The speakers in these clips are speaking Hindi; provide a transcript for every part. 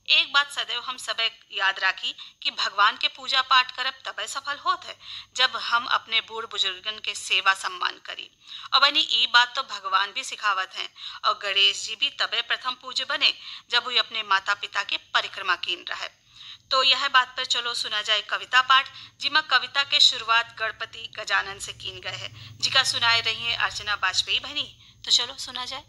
एक बात सदैव हम सब याद राखी कि भगवान के पूजा पाठ करब तबे सफल होत है जब हम अपने बूढ़ बुजुर्गन के सेवा सम्मान करी। और बनी ई बात तो भगवान भी सिखावत हैं। और गणेश जी भी तबे प्रथम पूज्य बने जब वो अपने माता पिता के परिक्रमा कीन रहे। तो यह बात पर चलो सुना जाए कविता पाठ, जिमा कविता के शुरुआत गणपति गजानन से कीन गए है, जिका सुनाए रही है अर्चना वाजपेयी बहनी। तो चलो सुना जाए।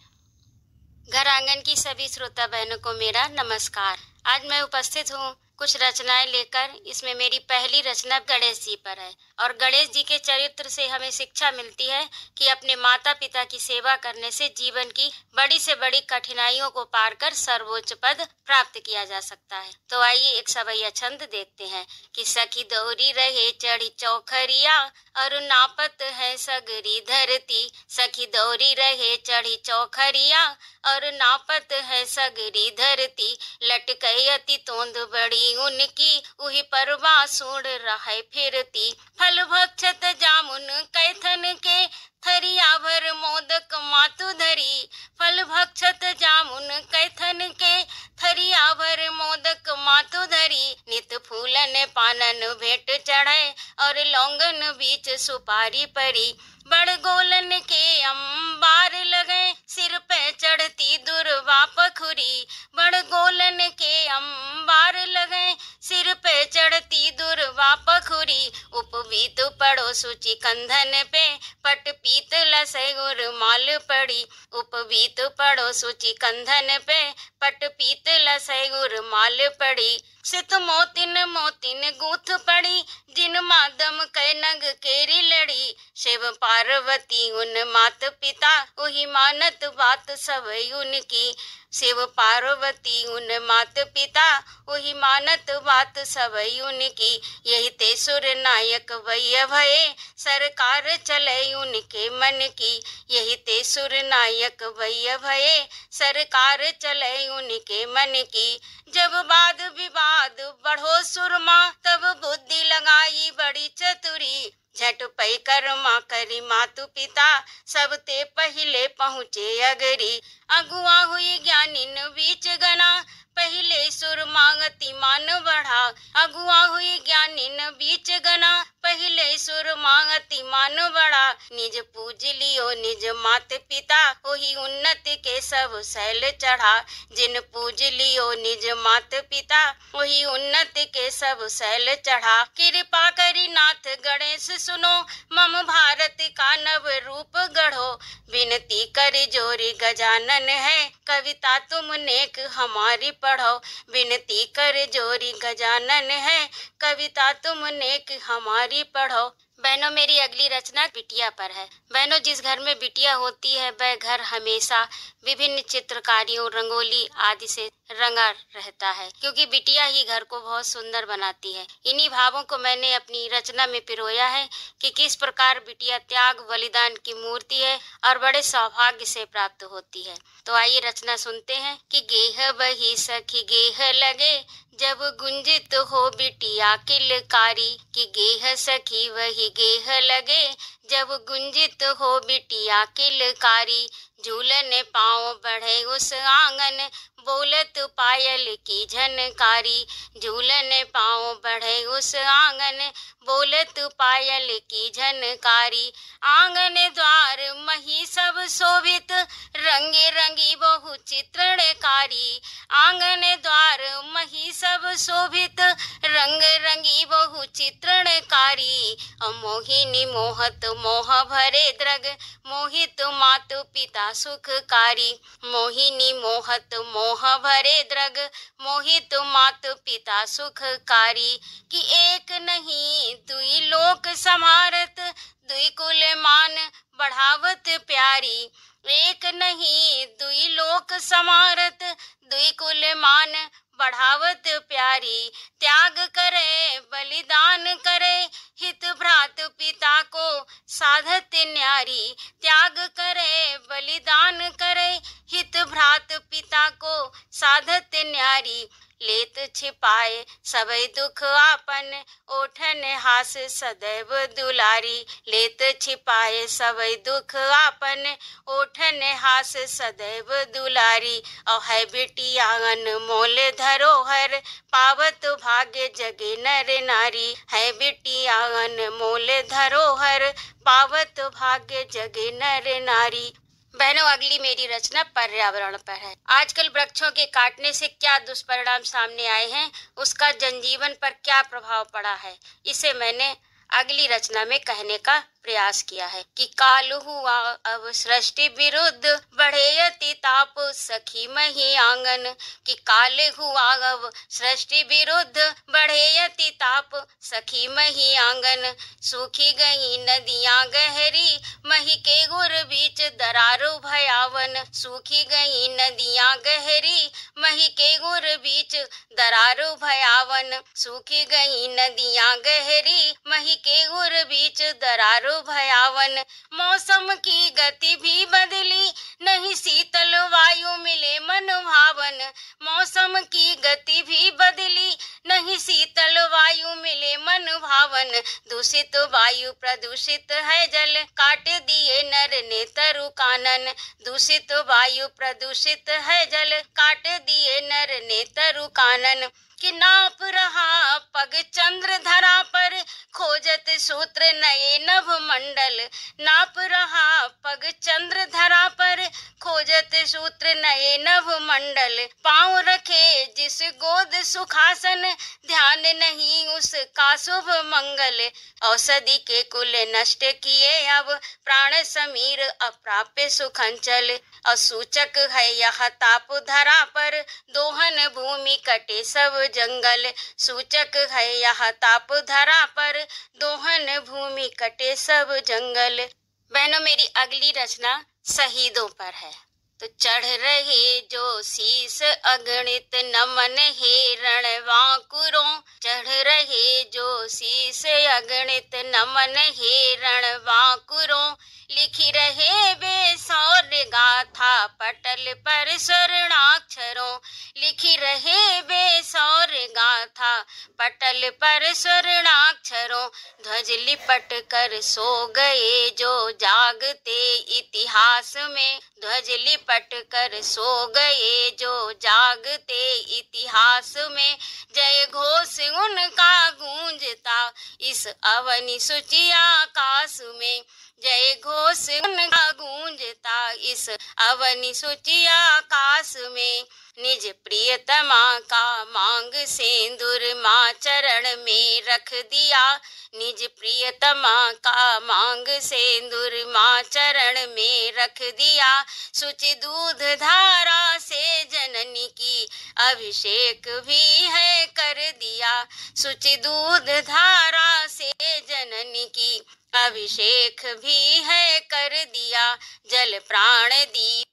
घर आंगन की सभी श्रोता बहनों को मेरा नमस्कार। आज मैं उपस्थित हूँ कुछ रचनाएं लेकर। इसमें मेरी पहली रचना गणेश जी पर है और गणेश जी के चरित्र से हमें शिक्षा मिलती है कि अपने माता पिता की सेवा करने से जीवन की बड़ी से बड़ी कठिनाइयों को पार कर सर्वोच्च पद प्राप्त किया जा सकता है। तो आइए एक सवैया छंद देखते हैं कि सखी दौरी रहे चढ़ी चौखरिया और नापत है सगरी धरती। सखी दौरी रहे चढ़ी चौखरिया और नापत है सगरी धरती। लटकई अति तोंद बड़ी उनकी उही परवा सूढ़ रहे फिरती। फल भक्षत जामुन कैथन के थरिया भर मोदक मातु धरी। फल भक्षत जामुन कैथन के थरिया भर मोदक मातु धरी। नित फूलन पानन भेंट चढ़े और लौंगन बीच सुपारी परी। बड़ गोलन के अंबार लगे सिर पे चढ़ती दुर्वा पखुरी। बड़ गोलन के अंबार लगे सिर पे चढ़ती दुर्वा पखुरी। उपवीत पड़ो सुचि कंधन पे पट पीत लसै गुर माल पड़ी। उपवीत पड़ो सुचि कंधन पे पट पीत लसै गुर माल पड़ी। सित मोतिन मोतिन गूथ पड़ी जिन मादम कै नग केरी लड़ी। शिव पार्वती उन मात पिता वही मानत बात सब उनकी। शिव पार्वती उन मात पिता वही मानत बात सब उनकी। यही ते सुर नायक वैय भये सरकार चले उनके मन की। यही ते सुर नायक वैय भये सरकार चले उनके मन की। जब वाद विवाद बढ़ो सुरमा तब बुद्धि लगाई बड़ी चतुरी। झट पै कर्मा करी मातु पिता सब ते पहले पहुँचे अगरी। अगुआ हुई ज्ञानिन बीच गना पहले सुर मांगति मान बढ़ा। अगुआ हुई ज्ञानिन बीच गना पहले सुर मांगति मान बढ़ा। निज पूज लियो निज मात पिता वही उन्नति के सब शैल चढ़ा। जिन पूज लियो निज मात पिता वही उन्नति के सब शैल चढ़ा। कृपा करी नाथ गणेश सुनो मम भारत का नव रूप गढ़ो। विनती कर जोरी गजानन है कविता तुम नेक हमारी पढ़ो। विनती कर जोरी गजानन है कविता तुम नेक हमारी पढ़ो। बहनों, मेरी अगली रचना बिटिया पर है। बहनों, जिस घर में बिटिया होती है वह घर हमेशा विभिन्न चित्रकारियों, रंगोली आदि से रंगा रहता है, क्योंकि बिटिया ही घर को बहुत सुंदर बनाती है। इन्हीं भावों को मैंने अपनी रचना में पिरोया है कि किस प्रकार बिटिया त्याग बलिदान की मूर्ति है और बड़े सौभाग्य से प्राप्त होती है। तो आइए रचना सुनते हैं कि गेह बही सखी गेह लगे जब गुंजित हो बिटिया किलकारी। कि गेह सखी वही गेह लगे जब गुंजित हो बिटिया किलकारी। झूलन पाँव बढ़े उस आंगन बोलत पायल की झनकारी। झूलन पाँव बढ़े उस आंगन बोलत पायल की झनकारी। आंगन द्वार मही सब शोभित रंगे रंगी बहु चित्रणकारी। आंगन द्वार मही सब शोभित रंग रंगी बहु चित्रणकारी। मोहिनी मोहत मोह भरे द्रग मोहित मातु पिता सुखकारी। मोहिनी मोहत मोह भरे द्रग मोहित मातु पिता सुखकारी। कि एक नहीं दुई लोक समारत दुई कुल मान बढ़ावत प्यारी। एक नहीं दुई लोक समारत दुई कुल मान बढ़ावत प्यारी। त्याग करे बलिदान करे हित भ्रात पिता को साधत न्यारी। त्याग करे बलिदान करे हित भ्रात पिता को साधत न्यारी। लेत छिपाए सबई दुख आपन, ओठन हास सदैव दुलारी। लेत छिपाए सबई दुख आपन, ओठन हास सदैव दुलारी। और है बेटिया अनमोल धरोहर, पावत भाग्य जगे नर नारी। है बेटिया अनमोल धरोहर, पावत भाग्य जगे नर नारी। बहनों, अगली मेरी रचना पर्यावरण पर है। आजकल वृक्षों के काटने से क्या दुष्परिणाम सामने आए हैं, उसका जनजीवन पर क्या प्रभाव पड़ा है, इसे मैंने अगली रचना में कहने का प्रयास किया है कि काल हुआ अब सृष्टि विरुद्ध, बढ़े अति ताप सखी मही आंगन। कि काल हुआ अब सृष्टि विरुद्ध, बढ़े अति ताप सखी मही आंगन। सूखी गई नदियां गहरी, मही के गुर बीच दरारो भयावन। सूखी गई नदियां गहरी, मही के गुर बीच दरारो भयावन। सूखी गई नदियां गहरी, मही के गुर बीच दरारो भयावन। मौसम की गति भी बदली, नहीं शीतल वायु मिले मन भावन। मौसम की गति भी बदली, नहीं शीतल वायु मिले मन भावन। दूषित वायु प्रदूषित है जल, काट दिए नर ने तरु कानन। दूषित वायु प्रदूषित है जल, काट दिए नर ने तरु कानन। कि नाप रहा पग चंद्र धरा पर, खोजत सूत्र नए नभ मंडल। नाप रहा पग चंद्र धरा पर, खोजत सूत्र नए नभ मंडल। पांव रखे जिस गोद सुखासन, ध्यान नहीं उसका शुभ मंगल। औषधि के कुल नष्ट किए अब, प्राण समीर अप्राप्य सुखंचल। असूचक है यह ताप धरा पर, दोहन भूमि कटे सब जंगल। सूचक है यह ताप धरा पर, दोहन भूमि कटे सब जंगल। बहनों, मेरी अगली रचना शहीदों पर है। तो चढ़ रहे जो शीस अगणित नमन हे रणवांकुरों। चढ़ रहे जो शीस अगणित नमन हे रणवांकुरों। लिखी रहे बेसौर्य गाथा पटल पर स्वर्णाक्षरों। लिखी रहे बेसौर्य गाथा पटल पर स्वर्णाक्षरों। ध्वज लिपट कर सो गए जो जागते इतिहास में। ध्वज लिपट कर सो गए जो जागते इतिहास में। जय घोष उनका गूंजता इस अवनि सूची आकाश में। जय घोष उनका गूंजता इस अवनि सूची आकाश में। निज प्रियतमा का मांग सिंदूर माँ चरण में रख दिया। निज प्रियतमा का मांग सिंदूर माँ चरण में रख दिया। शुचि दूध धारा से जननी की अभिषेक भी है कर दिया। शुचि दूध धारा से जननी की अभिषेक भी है कर दिया। जल प्राण दीप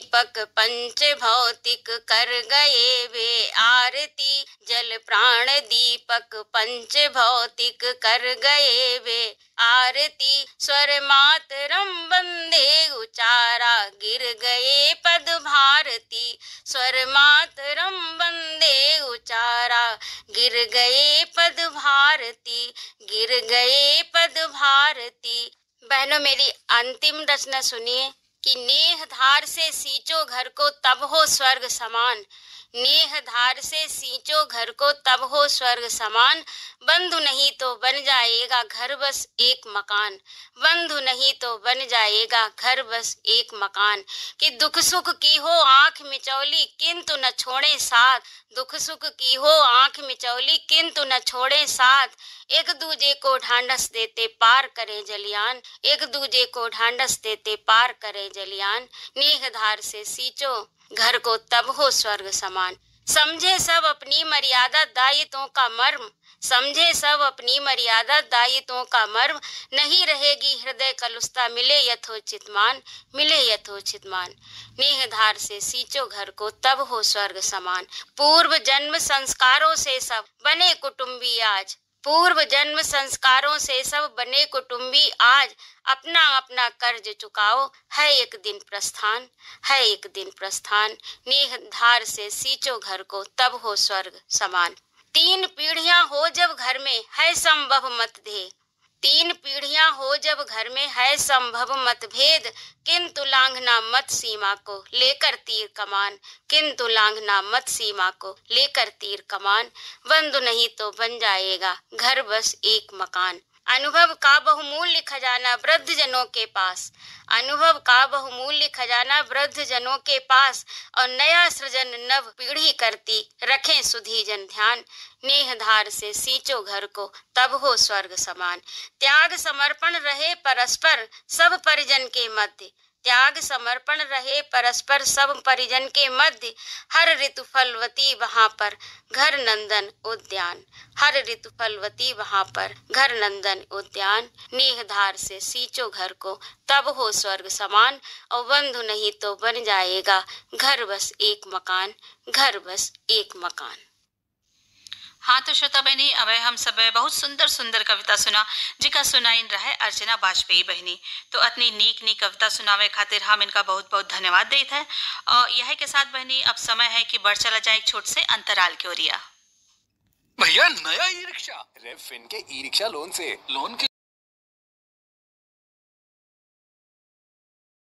दीपक पंच भौतिक कर गए वे आरती। जल प्राण दीपक पंच भौतिक कर गए वे आरती। स्वर मातरम वंदे उचारा गिर गए पद भारती। स्वर मातरम वंदे उचारा गिर गए पद भारती। गिर गए पद भारती। बहनों, मेरी अंतिम रचना सुनिए कि नेह धार से सींचो घर को तब हो स्वर्ग समान। नेह धार से सींचो घर को तब हो स्वर्ग समान। बंधु नहीं तो बन जाएगा घर बस एक मकान। बंधु नहीं तो बन जाएगा घर बस एक मकान। कि दुख सुख की हो आंख मिचौली किंतु न छोड़े साथ। दुख सुख की हो आंख मिचौली किंतु न छोड़े साथ। एक दूजे को ढांढस देते पार करे जलियान। एक दूजे को ढांढस देते पार करे जलियान। नेह धार से सींचो घर को तब हो स्वर्ग समान। समझे सब अपनी मर्यादा दायित्वों का मर्म। समझे सब अपनी मर्यादा दायित्वों का मर्म। नहीं रहेगी हृदय कलुषता मिले यथोचित मान। मिले यथोचित मान। नेह धार से सींचो घर को तब हो स्वर्ग समान। पूर्व जन्म संस्कारों से सब बने कुटुंबी आज। पूर्व जन्म संस्कारों से सब बने कुटुंबी आज अपना अपना कर्ज चुकाओ, है एक दिन प्रस्थान, है एक दिन प्रस्थान। नेह धार से सींचो घर को तब हो स्वर्ग समान। 3 पीढ़ियां हो जब घर में है संभव मतभेद, 3 पीढ़ियां हो जब घर में है संभव मतभेद, किंतु लांघना मत सीमा को लेकर तीर कमान, किंतु लांघना मत सीमा को लेकर तीर कमान। बंधु नहीं तो बन जाएगा घर बस एक मकान। अनुभव का बहुमूल्य खजाना वृद्ध जनों के पास, अनुभव का बहुमूल्य खजाना वृद्ध जनों के पास, और नया सृजन नव पीढ़ी करती रखें सुधी जन ध्यान। नेह धार से सींचो घर को तब हो स्वर्ग समान। त्याग समर्पण रहे परस्पर सब परिजन के मध्य, त्याग समर्पण रहे परस्पर सब परिजन के मध्य। हर ऋतु फलवती वहां पर घर नंदन उद्यान, हर ऋतु फलवती वहां पर घर नंदन उद्यान। नेह धार से सींचो घर को तब हो स्वर्ग समान, और बंधु नहीं तो बन जाएगा घर बस एक मकान, घर बस एक मकान। हाँ तो श्रोता बहनी, अब हम सब बहुत सुंदर सुंदर कविता सुना जिका सुनाइन रहे अर्चना बाजपेयी बहनी। तो अतनी नीक नीक कविता सुनावे खातिर हम इनका बहुत बहुत धन्यवाद देते हैं। और यह के साथ बहनी अब समय है कि बढ़ चला जाए एक छोट से अंतराल की ओरिया। भैया नया ई रिक्शा रेफिन के ई रिक्शा लोन से लोन के